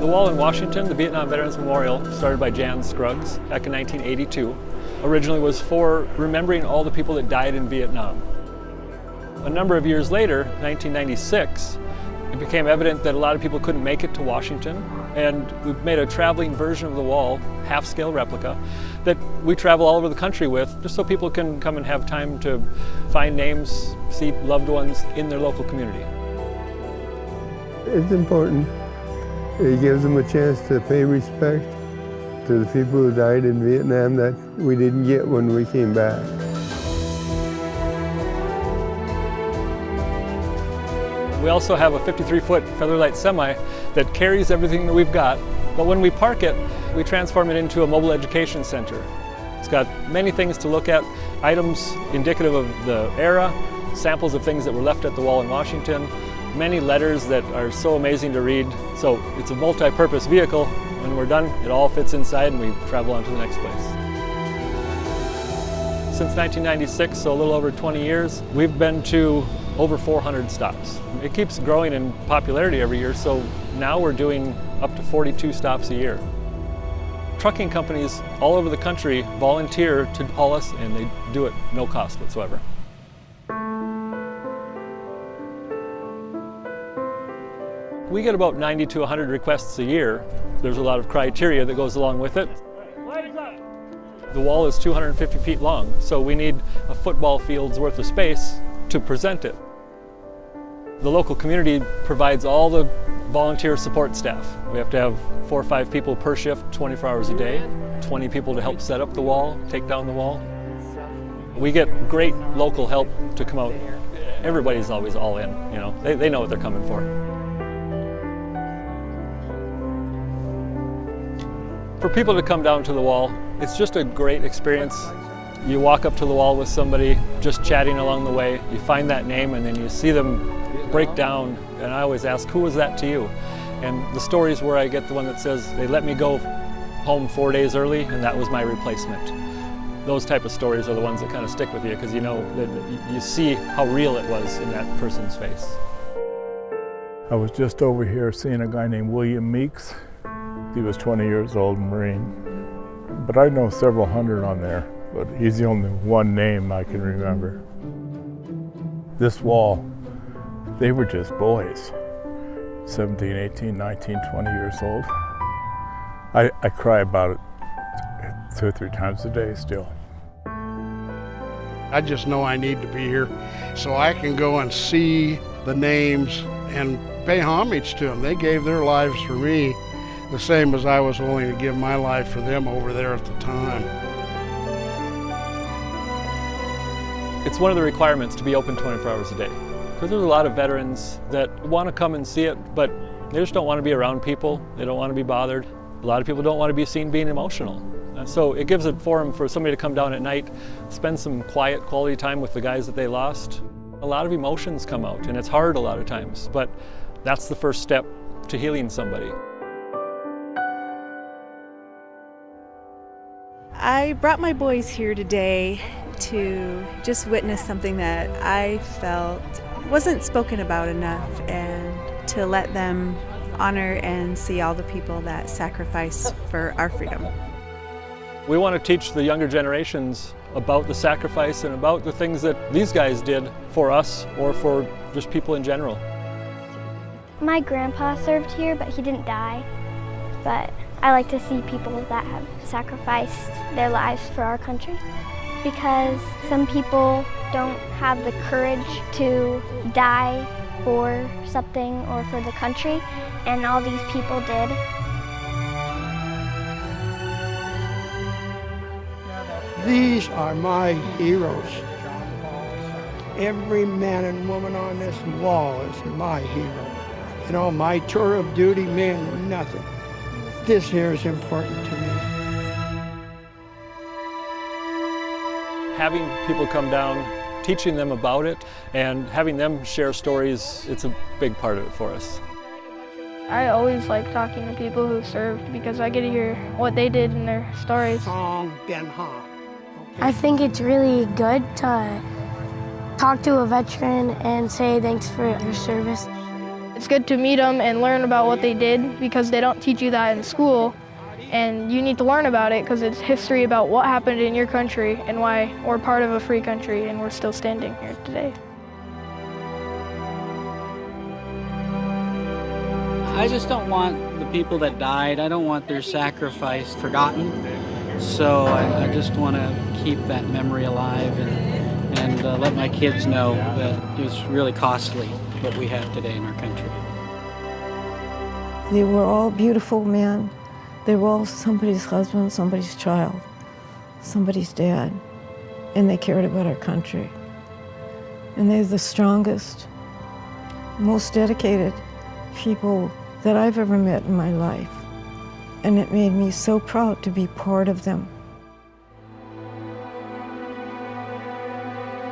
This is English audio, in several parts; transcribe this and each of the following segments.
The wall in Washington, the Vietnam Veterans Memorial, started by Jan Scruggs back in 1982, originally was for remembering all the people that died in Vietnam. A number of years later, 1996, it became evident that a lot of people couldn't make it to Washington, and we made a traveling version of the wall, half-scale replica, that we travel all over the country with, just so people can come and have time to find names, see loved ones in their local community. It's important. It gives them a chance to pay respect to the people who died in Vietnam that we didn't get when we came back. We also have a 53-foot Featherlight semi that carries everything that we've got, but when we park it, we transform it into a mobile education center. It's got many things to look at, items indicative of the era, samples of things that were left at the wall in Washington, many letters that are so amazing to read. So it's a multi-purpose vehicle. When we're done, it all fits inside and we travel on to the next place. Since 1996, so a little over 20 years, we've been to over 400 stops. It keeps growing in popularity every year, so now we're doing up to 42 stops a year. Trucking companies all over the country volunteer to haul us, and they do it no cost whatsoever. We get about 90 to 100 requests a year. There's a lot of criteria that goes along with it. The wall is 250 feet long, so we need a football field's worth of space to present it. The local community provides all the volunteer support staff. We have to have 4 or 5 people per shift, 24 hours a day, 20 people to help set up the wall, take down the wall. We get great local help to come out. Everybody's always all in, you know. They know what they're coming for. For people to come down to the wall, it's just a great experience. You walk up to the wall with somebody, just chatting along the way, you find that name and then you see them break down, and I always ask, who was that to you? And the stories where I get the one that says, they let me go home 4 days early and that was my replacement. Those type of stories are the ones that kind of stick with you because you know that you see how real it was in that person's face. I was just over here seeing a guy named William Meeks. He was 20 years old, Marine. But I know several hundred on there, but he's the only one name I can remember. This wall, they were just boys, 17, 18, 19, 20 years old. I cry about it 2 or 3 times a day still. I just know I need to be here so I can go and see the names and pay homage to them. They gave their lives for me the same as I was willing to give my life for them over there at the time. It's one of the requirements to be open 24 hours a day. Because there's a lot of veterans that want to come and see it, but they just don't want to be around people. They don't want to be bothered. A lot of people don't want to be seen being emotional. And so it gives a forum for somebody to come down at night, spend some quiet, quality time with the guys that they lost. A lot of emotions come out, and it's hard a lot of times, but that's the first step to healing somebody. I brought my boys here today to just witness something that I felt wasn't spoken about enough, and to let them honor and see all the people that sacrificed for our freedom. We want to teach the younger generations about the sacrifice and about the things that these guys did for us or for just people in general. My grandpa served here, but he didn't die. But I like to see people that have sacrificed their lives for our country, because some people don't have the courage to die for something or for the country, and all these people did. These are my heroes. Every man and woman on this wall is my hero. You know, my tour of duty meant nothing. This here is important to me. Having people come down, teaching them about it, and having them share stories, it's a big part of it for us. I always like talking to people who served because I get to hear what they did in their stories. I think it's really good to talk to a veteran and say thanks for your service. It's good to meet them and learn about what they did because they don't teach you that in school. And you need to learn about it because it's history about what happened in your country and why we're part of a free country and we're still standing here today. I just don't want the people that died, I don't want their sacrifice forgotten. So I just want to keep that memory alive and let my kids know that it was really costly what we have today in our country. They were all beautiful men. They were all somebody's husband, somebody's child, somebody's dad, and they cared about our country. And they're the strongest, most dedicated people that I've ever met in my life. And it made me so proud to be part of them.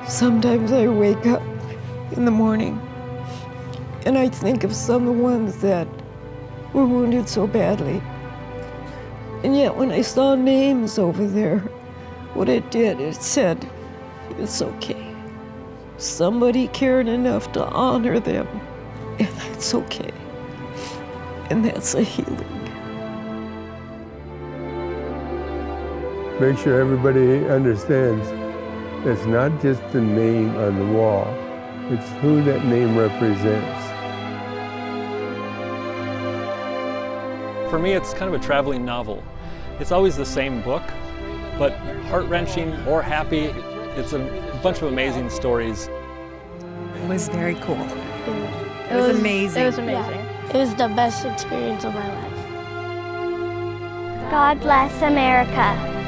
Sometimes I wake up in the morning and I think of some of the ones that were wounded so badly. And yet when I saw names over there, what it did, it said, it's okay. Somebody cared enough to honor them, and that's okay. And that's a healing. Make sure everybody understands it's not just the name on the wall, it's who that name represents. For me, it's kind of a traveling novel. It's always the same book, but heart-wrenching or happy, it's a bunch of amazing stories. It was very cool. It was amazing. It was amazing. It was the best experience of my life. God bless America.